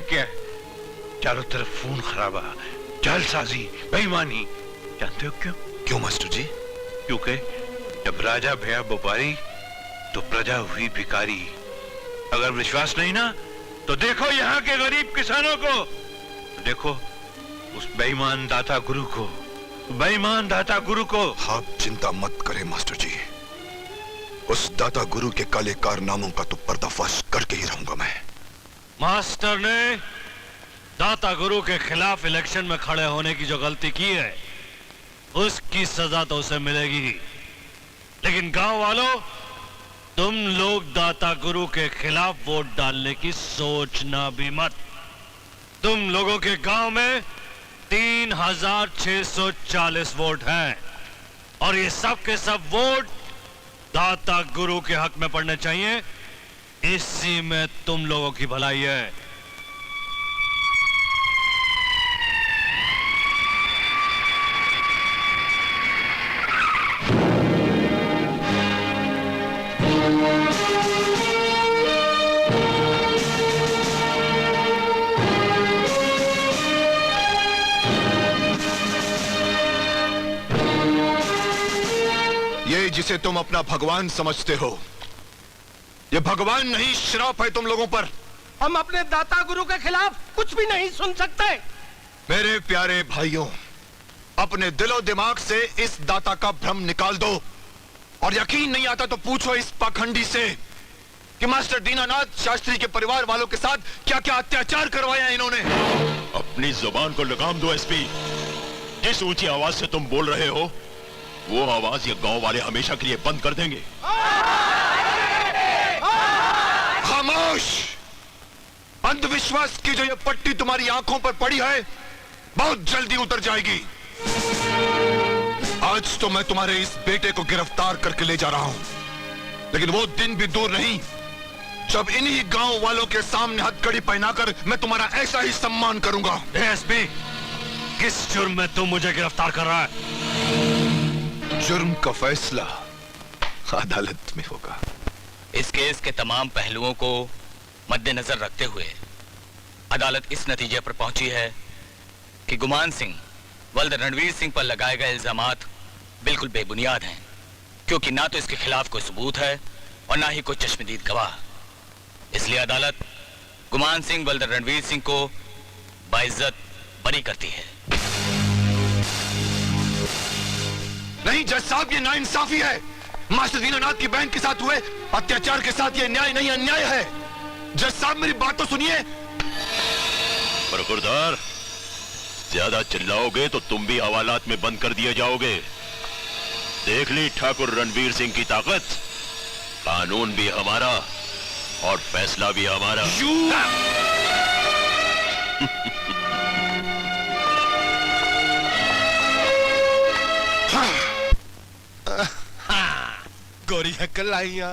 क्या? चारों तरफ खून खराबा, जालसाजी, बेईमानी। जानते हो क्यों? क्यों मास्टर जी? क्योंकि जब राजा भया व्यापारी तो प्रजा हुई भिखारी। अगर विश्वास नहीं ना तो देखो यहाँ के गरीब किसानों को, देखो उस बेईमान दाता गुरु को, बेईमान दाता गुरु को। आप चिंता मत करें मास्टर जी, उस दाता गुरु के काले कारनामों का तो पर्दाफाश करके ही रहूंगा मैं। मास्टर ने दाता गुरु के खिलाफ इलेक्शन में खड़े होने की जो गलती की है उसकी सजा तो उसे मिलेगी ही। लेकिन गांव वालों, तुम लोग दाता गुरु के खिलाफ वोट डालने की सोचना भी मत। तुम लोगों के गांव में 3640 वोट हैं और ये सब के सब वोट दाता गुरु के हक में पड़ने चाहिए। इसी में तुम लोगों की भलाई है। ये जिसे तुम अपना भगवान समझते हो, ये भगवान नहीं, श्राप है तुम लोगों पर। हम अपने दाता गुरु के खिलाफ कुछ भी नहीं सुन सकते। मेरे प्यारे भाइयों, अपने दिलो दिमाग से इस दाता का भ्रम निकाल दो। और यकीन नहीं आता तो पूछो इस पाखंडी से कि मास्टर दीनानाथ शास्त्री के परिवार वालों के साथ क्या क्या अत्याचार करवाया इन्होंने। अपनी जुबान को लगाम दो एसपी। जिस ऊंची आवाज से तुम बोल रहे हो वो आवाज ये गांव वाले हमेशा के लिए बंद कर देंगे। खामोश! अंधविश्वास की जो ये पट्टी तुम्हारी आंखों पर पड़ी है बहुत जल्दी उतर जाएगी। आज तो मैं तुम्हारे इस बेटे को गिरफ्तार करके ले जा रहा हूं, लेकिन वो दिन भी दूर नहीं जब इन्हीं गांव वालों के सामने हथकड़ी पहनाकर मैं तुम्हारा ऐसा ही सम्मान करूंगा। एसपी, किस जुर्म में तुम मुझे गिरफ्तार कर रहा है? जुर्म का फैसला अदालत में होगा। इस केस के तमाम पहलुओं को मद्देनजर रखते हुए अदालत इस नतीजे पर पहुंची है कि गुमान सिंह वल्द रणवीर सिंह पर लगाए गए इल्जामात बिल्कुल बेबुनियाद हैं, क्योंकि ना तो इसके खिलाफ कोई सबूत है और ना ही कोई चश्मदीद गवाह। इसलिए अदालत गुमान सिंह वल्द रणवीर सिंह को बाइज्जत बरी करती है। नहीं जज साहब, ये नाइंसाफी है। मास्टर दीनानाथ की बहन के साथ हुए अत्याचार के साथ ये न्याय नहीं, अन्याय है। जज साहब मेरी बात तो सुनिए। बरखुरदार, ज्यादा चिल्लाओगे तो तुम भी हवालात में बंद कर दिए जाओगे। देख ली ठाकुर रणवीर सिंह की ताकत। कानून भी हमारा और फैसला भी हमारा। गोरी कलाइया,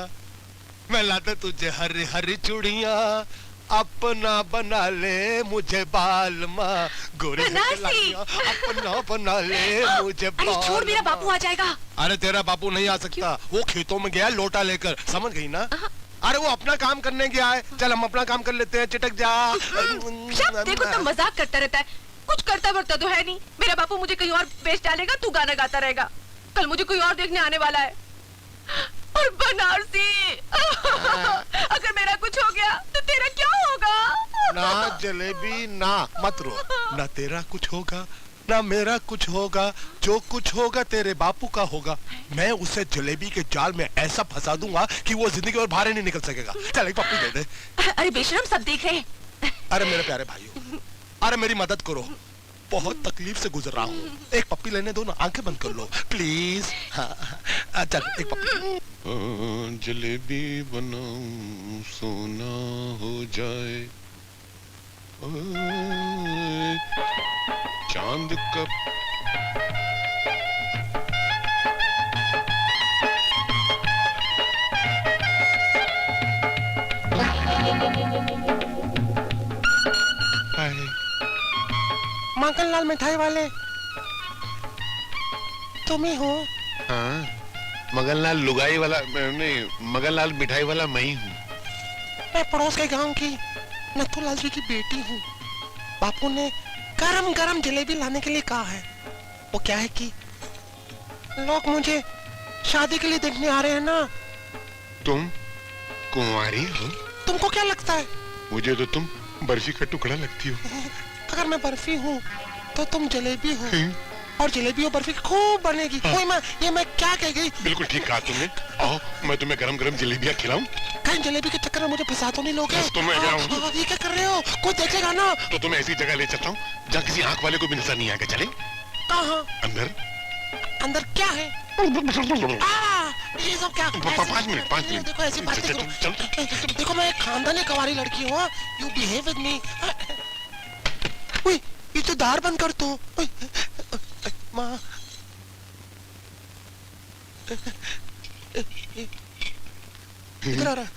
मैं लाता तुझे हरी हरी चूड़िया, अपना बना ले मुझे बाल माँ। गोरी कलाइया, अपना बना ले मुझे बाल। अरे छोड़, मेरा बापू आ जाएगा। अरे तेरा बापू नहीं आ सकता, वो खेतों में गया लोटा लेकर, समझ गई ना? अरे वो अपना काम करने गया है, चल हम अपना काम कर लेते हैं। चिटक जा। देखो तुम मजाक करता रहता है, कुछ करता वर्ता तो है नहीं। मेरा बापू मुझे कहीं और बेच डालेगा, तू गाना गाता रहेगा। कल मुझे कोई और देखने आने वाला है। और बनारसी, अगर मेरा कुछ हो गया तो तेरा क्या होगा? ना जलेबी, ना मत रो। ना तेरा कुछ होगा ना मेरा कुछ होगा। जो कुछ होगा तेरे बापू का होगा। मैं उसे जलेबी के जाल में ऐसा फंसा दूंगा कि वो जिंदगी और बाहर नहीं निकल सकेगा। चल एक पप्पी दे दे। अरे बेशरम, सब देख रहे हैं। अरे मेरे प्यारे भाइयों, अरे मेरी मदद करो, बहुत तकलीफ से गुजर रहा हूँ। एक पप्पी लेने दो ना, आंखें बंद कर लो प्लीज। हाँ, चल एक पप्पी। जलेबी बनाऊं सोना हो जाए, चांद का मंगनलाल मिठाई वाले तुम ही हो? हाँ, मगनलाल लुगाई वाला नहीं, मगनलाल मिठाई वाला मैं ही हूँ। मैं पड़ोस के गांव की नथुलाल जी की बेटी हूँ। बापू ने गरम गरम जलेबी लाने के लिए कहा है। वो क्या है कि लोग मुझे शादी के लिए देखने आ रहे हैं ना। तुम कुंवारी हो? तुमको क्या लगता है? मुझे तो तुम बर्फी का टुकड़ा लगती हो। अगर मैं बर्फी हूँ तो तुम जलेबी हो, और जलेबी और बर्फी खूब बनेगी। कोई मैं क्या कह गई? बिल्कुल ठीक कहा तुमने। आओ मैं तुम्हें गरम गरम जलेबियाँ खिलाऊं। कहीं जलेबी के चक्कर में मुझे फंसा तो नहीं लोगे? बस तुम्हें क्या हूँ? ये क्या कर रहे हो? कोई देखेगा ना। तो तुम्हें ऐसी जगह ले चलता हूँ जहाँ किसी आंख वाले को भी नजर नहीं आएगा। चले? कहाँ? अंदर। अंदर क्या है? ये सब क्या? 5 मिनट। देखो ऐसी बात नहीं करो। देखो मैं एक खानदानी कवारी लड़की हूँ। You behave with me. ये तो दार बंद कर दो। माँ इधर आ रहा।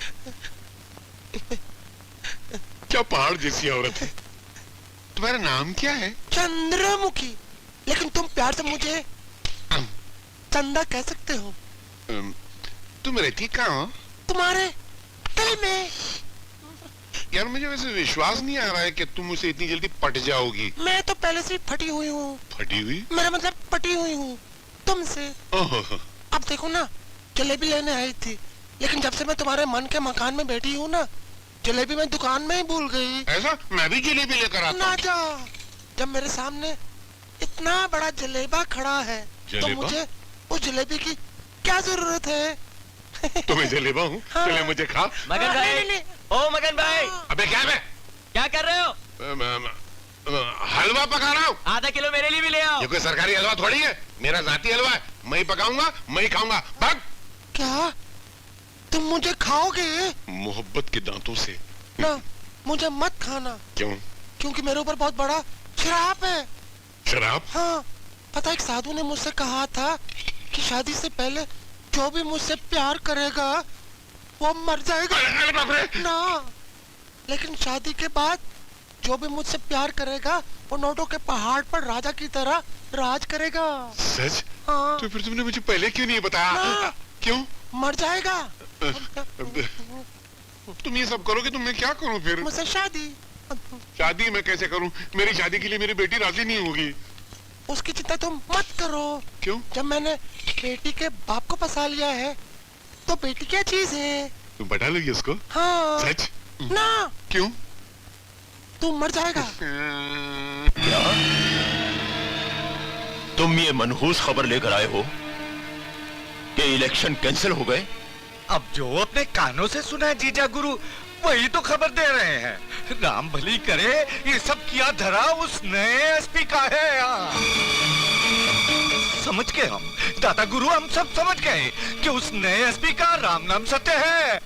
क्या पहाड़ जैसी औरत है। तुम्हारा नाम क्या है? चंद्रमुखी। लेकिन तुम प्यार से मुझे चंदा कह सकते हो। तुम रहती कहाँ हो? तुम्हारे दिल में। यार मुझे वैसे विश्वास नहीं आ रहा है कि तुम उसे इतनी जल्दी पट जाओगी। मैं तो पहले से ही फटी हुई हूँ। फटी हुई? मेरा मतलब पटी हुई हूँ तुमसे। अब देखो ना, जलेबी लेने आई थी, लेकिन जब से मैं तुम्हारे मन के मकान में बैठी हूँ ना, जलेबी मैं दुकान में ही भूल गई। ऐसा? मैं भी जलेबी लेकर आता ना जा। जब मेरे सामने इतना बड़ा जलेबा खड़ा है तो मुझे उस जलेबी की क्या जरूरत है? तुम्हें जलेबा हूँ? हाँ। चले मुझे खा। मगन भाई, ओ मगन भाई, अबे क्या है? क्या कर रहे हो? हलवा पका रहा हूँ। आधा किलो मेरे लिए भी ले आओ। ये कोई सरकारी हलवा थोड़ी है, मेरा जाती हलवा है। मैं ही पकाऊंगा, मैं ही खाऊंगा। भाग। क्या तुम मुझे खाओगे? मोहब्बत के दांतों से। ना, मुझे मत खाना। क्यों? क्योंकि मेरे ऊपर बहुत बड़ा श्राप है। शराब? हाँ, पता एक साधु ने मुझसे कहा था कि शादी से पहले जो भी मुझसे प्यार करेगा वो मर जाएगा। अरे बाप रे। ना, लेकिन शादी के बाद जो भी मुझसे प्यार करेगा वो नोटों के पहाड़ पर राजा की तरह राज करेगा। सच? हाँ। तो फिर तुमने मुझे पहले क्यों नहीं बताया? ना। क्यों? मर जाएगा। तुम ये सब करोगे तो मैं क्या करूं फिर? मुझसे शादी। शादी मैं कैसे करूं? मेरी शादी के लिए मेरी बेटी राजी नहीं होगी। उसकी चिंता तुम मत करो। क्यों? जब मैंने बेटी के बाप को फंसा लिया है तो बेटी क्या चीज है? तुम पटा लोगी उसको? हाँ। सच? ना। क्यों? तू मर जाएगा। क्या तुम ये मनहूस खबर लेकर आए हो कि इलेक्शन कैंसिल हो गए? अब जो अपने कानों से सुना है जीजा गुरु वही तो खबर दे रहे हैं। राम भली करे, ये सब किया धरा उस नए एसपी का है। समझ गए हम, दादा गुरु, हम सब समझ गए कि उस नए एसपी का राम नाम सत्य है।